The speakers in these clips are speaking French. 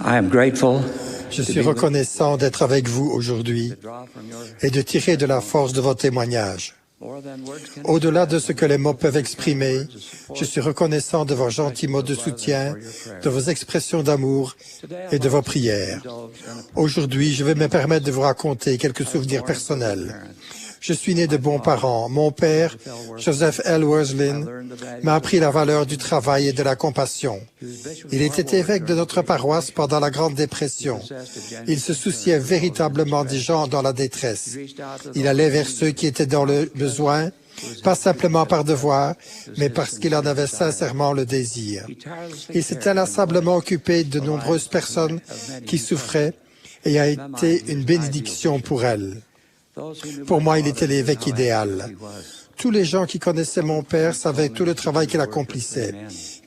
I am grateful Je suis reconnaissant d'être avec vous aujourd'hui et de tirer de la force de vos témoignages. Au-delà de ce que les mots peuvent exprimer, je suis reconnaissant de vos gentils mots de soutien, de vos expressions d'amour et de vos prières. Aujourd'hui, je vais me permettre de vous raconter quelques souvenirs personnels. Je suis né de bons parents. Mon père, Joseph L. Worslin, m'a appris la valeur du travail et de la compassion. Il était évêque de notre paroisse pendant la Grande Dépression. Il se souciait véritablement des gens dans la détresse. Il allait vers ceux qui étaient dans le besoin, pas simplement par devoir, mais parce qu'il en avait sincèrement le désir. Il s'est inlassablement occupé de nombreuses personnes qui souffraient et a été une bénédiction pour elles. Pour moi, il était l'évêque idéal. Tous les gens qui connaissaient mon père savaient tout le travail qu'il accomplissait.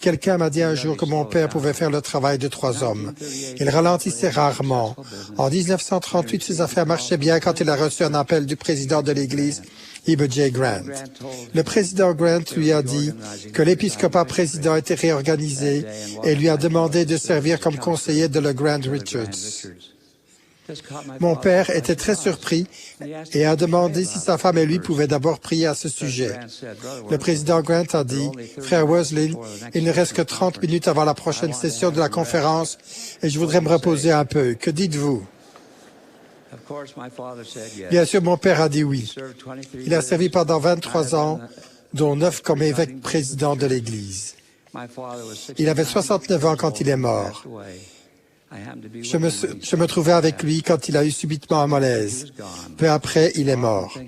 Quelqu'un m'a dit un jour que mon père pouvait faire le travail de 3 hommes. Il ralentissait rarement. En 1938, ses affaires marchaient bien quand il a reçu un appel du président de l'Église, Heber J. Grant. Le président Grant lui a dit que l'épiscopat président était réorganisé et lui a demandé de servir comme conseiller de le Grant Richards. Mon père était très surpris et a demandé si sa femme et lui pouvaient d'abord prier à ce sujet. Le président Grant a dit, « Frère Worslin, il ne reste que 30 minutes avant la prochaine session de la conférence et je voudrais me reposer un peu. Que dites-vous? » Bien sûr, mon père a dit oui. Il a servi pendant 23 ans, dont 9 comme évêque président de l'Église. Il avait 69 ans quand il est mort. Je me trouvais avec lui quand il a eu subitement un malaise. Peu après, il est mort.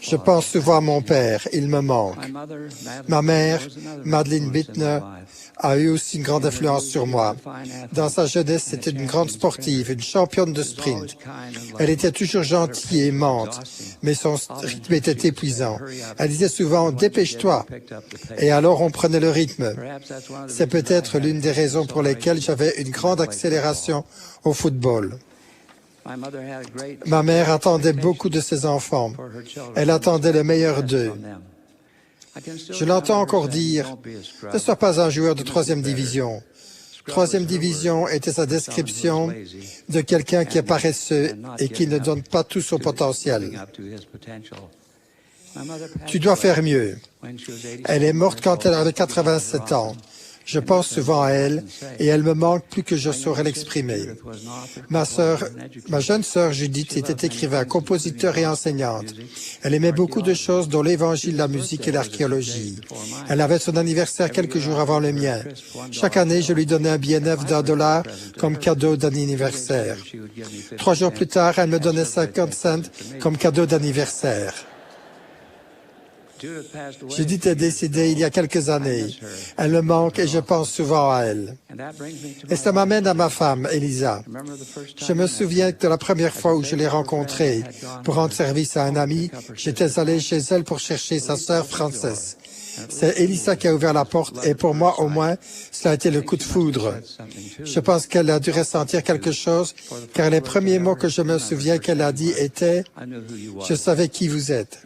Je pense souvent à mon père, il me manque. Ma mère, Madeleine Bittner, a eu aussi une grande influence sur moi. Dans sa jeunesse, c'était une grande sportive, une championne de sprint. Elle était toujours gentille et aimante, mais son rythme était épuisant. Elle disait souvent « Dépêche-toi » et alors on prenait le rythme. C'est peut-être l'une des raisons pour lesquelles j'avais une grande accélération au football. Ma mère attendait beaucoup de ses enfants. Elle attendait le meilleur d'eux. Je l'entends encore dire, « Ne sois pas un joueur de 3e division. » 3e division était sa description de quelqu'un qui est paresseux et qui ne donne pas tout son potentiel. Tu dois faire mieux. Elle est morte quand elle avait 87 ans. Je pense souvent à elle et elle me manque plus que je saurais l'exprimer. Ma jeune sœur Judith était écrivain, compositeur et enseignante. Elle aimait beaucoup de choses dont l'Évangile, la musique et l'archéologie. Elle avait son anniversaire quelques jours avant le mien. Chaque année, je lui donnais un billet neuf d'$1 comme cadeau d'anniversaire. 3 jours plus tard, elle me donnait 50 cents comme cadeau d'anniversaire. Judith est décédée il y a quelques années. Elle me manque et je pense souvent à elle. Et ça m'amène à ma femme, Elisa. Je me souviens que la première fois où je l'ai rencontrée pour rendre service à un ami, j'étais allé chez elle pour chercher sa sœur Frances. C'est Elisa qui a ouvert la porte et pour moi, au moins, cela a été le coup de foudre. Je pense qu'elle a dû ressentir quelque chose car les premiers mots que je me souviens qu'elle a dit étaient « Je savais qui vous êtes ».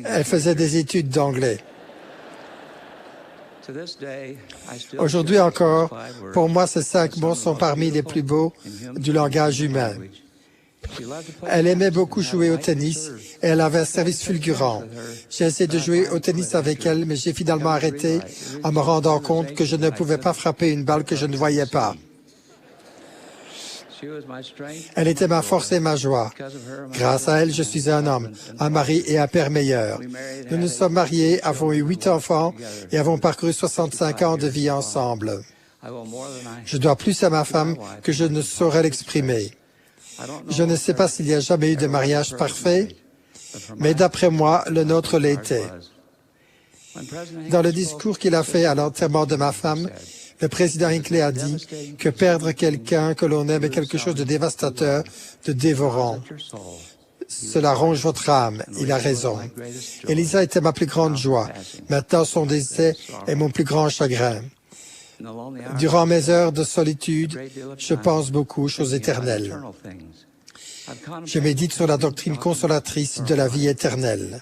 Elle faisait des études d'anglais. Aujourd'hui encore, pour moi, ces 5 mots sont parmi les plus beaux du langage humain. Elle aimait beaucoup jouer au tennis et elle avait un service fulgurant. J'ai essayé de jouer au tennis avec elle, mais j'ai finalement arrêté en me rendant compte que je ne pouvais pas frapper une balle que je ne voyais pas. Elle était ma force et ma joie. Grâce à elle, je suis un homme, un mari et un père meilleur. Nous nous sommes mariés, avons eu 8 enfants et avons parcouru 65 ans de vie ensemble. Je dois plus à ma femme que je ne saurais l'exprimer. Je ne sais pas s'il y a jamais eu de mariage parfait, mais d'après moi, le nôtre l'était. Dans le discours qu'il a fait à l'enterrement de ma femme, le président Hinckley a dit que perdre quelqu'un que l'on aime est quelque chose de dévastateur, de dévorant. Cela ronge votre âme. Il a raison. Elisa était ma plus grande joie. Maintenant, son décès est mon plus grand chagrin. Durant mes heures de solitude, je pense beaucoup aux choses éternelles. Je médite sur la doctrine consolatrice de la vie éternelle.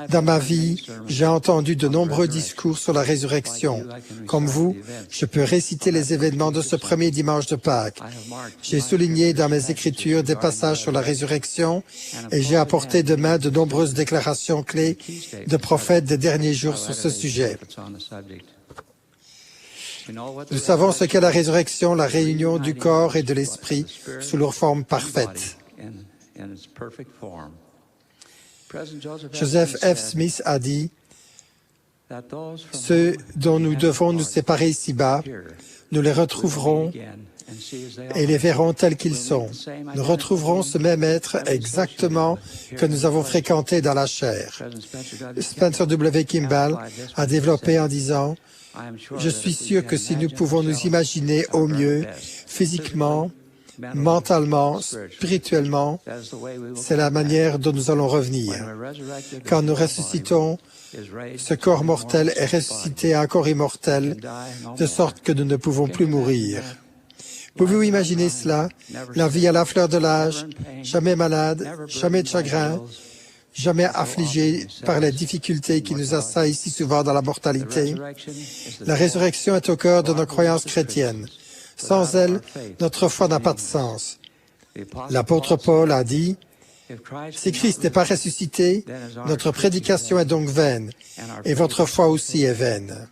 Dans ma vie, j'ai entendu de nombreux discours sur la résurrection. Comme vous, je peux réciter les événements de ce premier dimanche de Pâques. J'ai souligné dans mes écritures des passages sur la résurrection et j'ai apporté de main de nombreuses déclarations clés de prophètes des derniers jours sur ce sujet. Nous savons ce qu'est la résurrection, la réunion du corps et de l'esprit sous leur forme parfaite. Joseph F. Smith a dit, « Ceux dont nous devons nous séparer ici-bas, nous les retrouverons et les verrons tels qu'ils sont. Nous retrouverons ce même être exactement que nous avons fréquenté dans la chair. » Spencer W. Kimball a développé en disant, « Je suis sûr que si nous pouvons nous imaginer au mieux, physiquement, mentalement, spirituellement, c'est la manière dont nous allons revenir. Quand nous ressuscitons, ce corps mortel est ressuscité à un corps immortel, de sorte que nous ne pouvons plus mourir. Pouvez-vous imaginer cela? La vie à la fleur de l'âge, jamais malade, jamais de chagrin, jamais affligé par les difficultés qui nous assaillent si souvent dans la mortalité. La résurrection est au cœur de nos croyances chrétiennes. Sans elle, notre foi n'a pas de sens. L'apôtre Paul a dit, « Si Christ n'est pas ressuscité, notre prédication est donc vaine, et votre foi aussi est vaine. »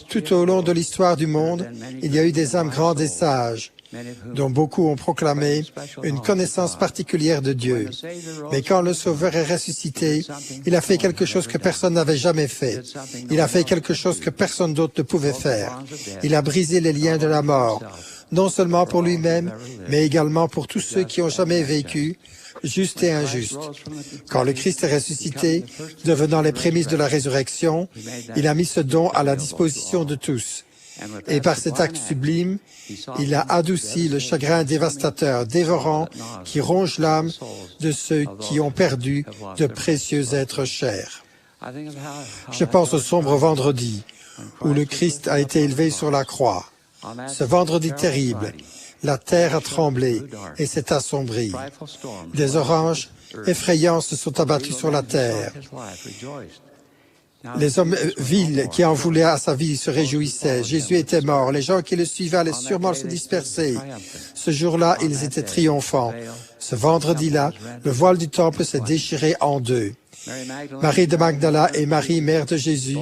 Tout au long de l'histoire du monde, il y a eu des âmes grandes et sages, dont beaucoup ont proclamé une connaissance particulière de Dieu. Mais quand le Sauveur est ressuscité, il a fait quelque chose que personne n'avait jamais fait. Il a fait quelque chose que personne d'autre ne pouvait faire. Il a brisé les liens de la mort, non seulement pour lui-même, mais également pour tous ceux qui ont jamais vécu, justes et injustes. Quand le Christ est ressuscité, devenant les prémices de la résurrection, il a mis ce don à la disposition de tous. Et par cet acte sublime, il a adouci le chagrin dévastateur, dévorant, qui ronge l'âme de ceux qui ont perdu de précieux êtres chers. Je pense au sombre vendredi, où le Christ a été élevé sur la croix. Ce vendredi terrible, la terre a tremblé et s'est assombrie. Des orages effrayants se sont abattus sur la terre. Les hommes vils qui en voulaient à sa vie se réjouissaient. Jésus était mort. Les gens qui le suivaient allaient sûrement se disperser. Ce jour-là, ils étaient triomphants. Ce vendredi-là, le voile du temple s'est déchiré en deux. Marie de Magdala et Marie, mère de Jésus,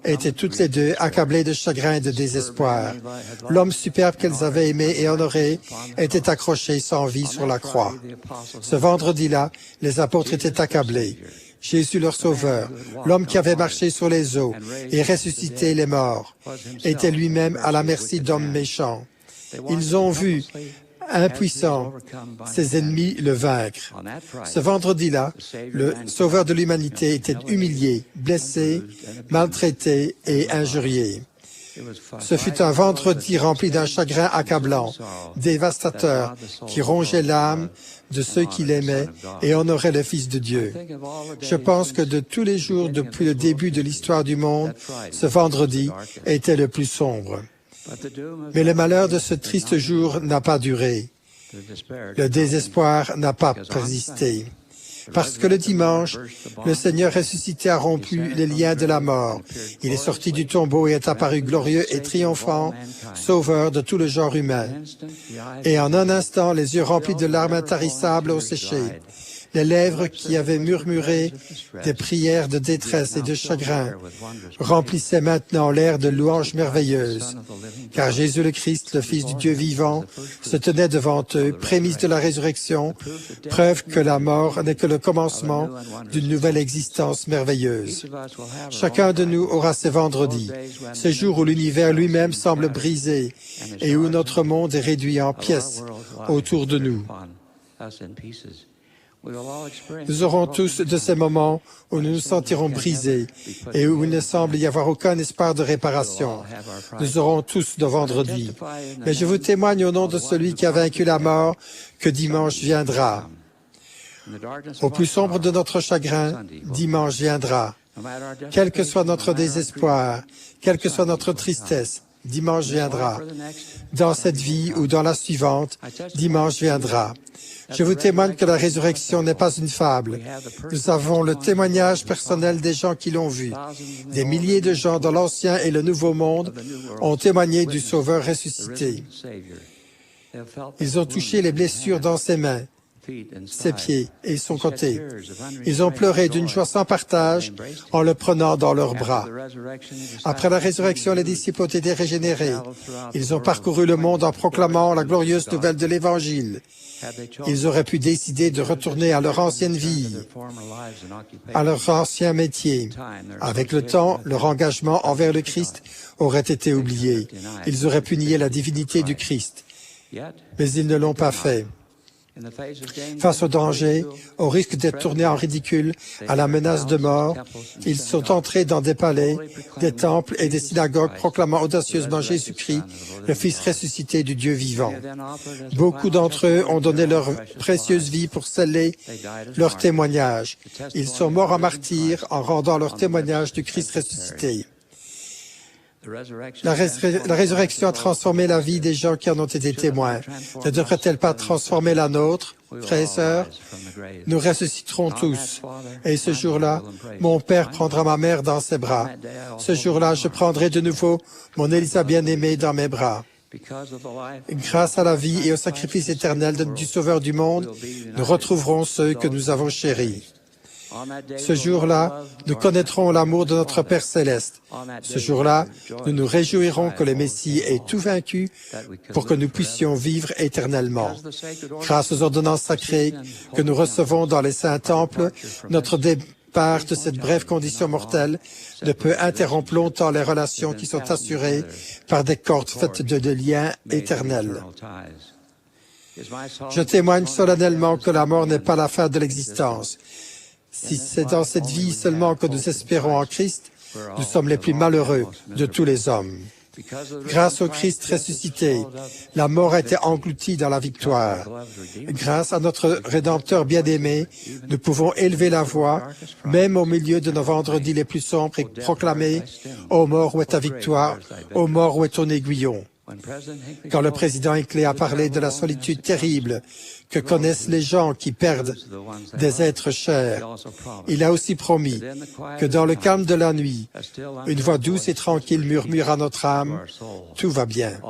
étaient toutes les deux accablées de chagrin et de désespoir. L'homme superbe qu'elles avaient aimé et honoré était accroché sans vie sur la croix. Ce vendredi-là, les apôtres étaient accablés. Jésus, leur Sauveur, l'homme qui avait marché sur les eaux et ressuscité les morts, était lui-même à la merci d'hommes méchants. Ils ont vu, impuissants, ses ennemis le vaincre. Ce vendredi-là, le Sauveur de l'humanité était humilié, blessé, maltraité et injurié. Ce fut un vendredi rempli d'un chagrin accablant, dévastateur, qui rongeait l'âme de ceux qui l'aimaient et honoraient le Fils de Dieu. Je pense que de tous les jours depuis le début de l'histoire du monde, ce vendredi était le plus sombre. Mais le malheur de ce triste jour n'a pas duré. Le désespoir n'a pas persisté. Parce que le dimanche, le Seigneur ressuscité a rompu les liens de la mort. Il est sorti du tombeau et est apparu glorieux et triomphant, sauveur de tout le genre humain. Et en un instant, les yeux remplis de larmes intarissables ont séché. Les lèvres qui avaient murmuré des prières de détresse et de chagrin remplissaient maintenant l'air de louanges merveilleuses, car Jésus le Christ, le Fils du Dieu vivant, se tenait devant eux, prémisse de la résurrection, preuve que la mort n'est que le commencement d'une nouvelle existence merveilleuse. Chacun de nous aura ces vendredis, ces jours où l'univers lui-même semble brisé et où notre monde est réduit en pièces autour de nous. Nous aurons tous de ces moments où nous nous sentirons brisés et où il ne semble y avoir aucun espoir de réparation. Nous aurons tous de vendredi. Mais je vous témoigne au nom de celui qui a vaincu la mort que dimanche viendra. Au plus sombre de notre chagrin, dimanche viendra. Quel que soit notre désespoir, quelle que soit notre tristesse, dimanche viendra. Dans cette vie ou dans la suivante, dimanche viendra. Je vous témoigne que la résurrection n'est pas une fable. Nous avons le témoignage personnel des gens qui l'ont vu. Des milliers de gens dans l'Ancien et le Nouveau Monde ont témoigné du Sauveur ressuscité. Ils ont touché les blessures dans ses mains, ses pieds et son côté. Ils ont pleuré d'une joie sans partage en le prenant dans leurs bras. Après la résurrection, les disciples ont été régénérés. Ils ont parcouru le monde en proclamant la glorieuse nouvelle de l'Évangile. Ils auraient pu décider de retourner à leur ancienne vie, à leur ancien métier. Avec le temps, leur engagement envers le Christ aurait été oublié. Ils auraient pu nier la divinité du Christ. Mais ils ne l'ont pas fait. Face au danger, au risque d'être tournés en ridicule, à la menace de mort, ils sont entrés dans des palais, des temples et des synagogues proclamant audacieusement Jésus-Christ, le Fils ressuscité du Dieu vivant. Beaucoup d'entre eux ont donné leur précieuse vie pour sceller leur témoignage. Ils sont morts en martyrs en rendant leur témoignage du Christ ressuscité. La résurrection a transformé la vie des gens qui en ont été témoins. Ne devrait-elle pas transformer la nôtre, frères et sœurs? Nous ressusciterons tous. Et ce jour-là, mon Père prendra ma mère dans ses bras. Ce jour-là, je prendrai de nouveau mon Élisa bien-aimée dans mes bras. Grâce à la vie et au sacrifice éternel du Sauveur du monde, nous retrouverons ceux que nous avons chéris. Ce jour-là, nous connaîtrons l'amour de notre Père céleste. Ce jour-là, nous nous réjouirons que le Messie ait tout vaincu pour que nous puissions vivre éternellement. Grâce aux ordonnances sacrées que nous recevons dans les saints temples, notre départ de cette brève condition mortelle ne peut interrompre longtemps les relations qui sont assurées par des cordes faites de liens éternels. Je témoigne solennellement que la mort n'est pas la fin de l'existence. Si c'est dans cette vie seulement que nous espérons en Christ, nous sommes les plus malheureux de tous les hommes. Grâce au Christ ressuscité, la mort a été engloutie dans la victoire. Grâce à notre Rédempteur bien-aimé, nous pouvons élever la voix, même au milieu de nos vendredis les plus sombres, et proclamer « Ô mort, où est ta victoire? Ô mort, où est ton aiguillon ?» Quand le président Hinckley a parlé de la solitude terrible que connaissent les gens qui perdent des êtres chers, il a aussi promis que dans le calme de la nuit, une voix douce et tranquille murmure à notre âme, « Tout va bien ».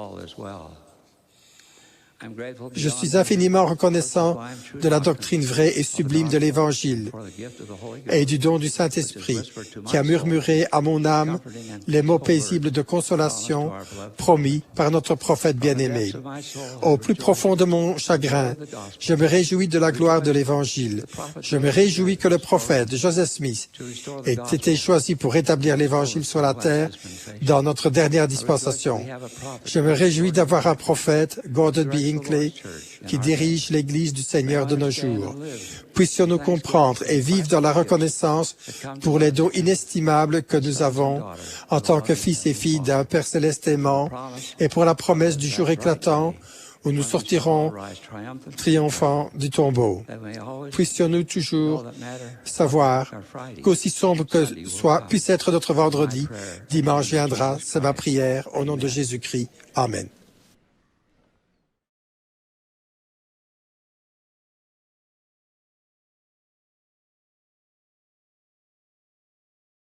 Je suis infiniment reconnaissant de la doctrine vraie et sublime de l'Évangile et du don du Saint-Esprit qui a murmuré à mon âme les mots paisibles de consolation promis par notre prophète bien-aimé. Au plus profond de mon chagrin, je me réjouis de la gloire de l'Évangile. Je me réjouis que le prophète Joseph Smith ait été choisi pour rétablir l'Évangile sur la terre dans notre dernière dispensation. Je me réjouis d'avoir un prophète, Gordon B. Hinckley, qui dirige l'Église du Seigneur de nos jours. Puissions-nous comprendre et vivre dans la reconnaissance pour les dons inestimables que nous avons en tant que fils et filles d'un Père céleste aimant et pour la promesse du jour éclatant où nous sortirons triomphants du tombeau. Puissions-nous toujours savoir qu'aussi sombre que puisse être notre vendredi, dimanche viendra, c'est ma prière, au nom de Jésus-Christ. Amen.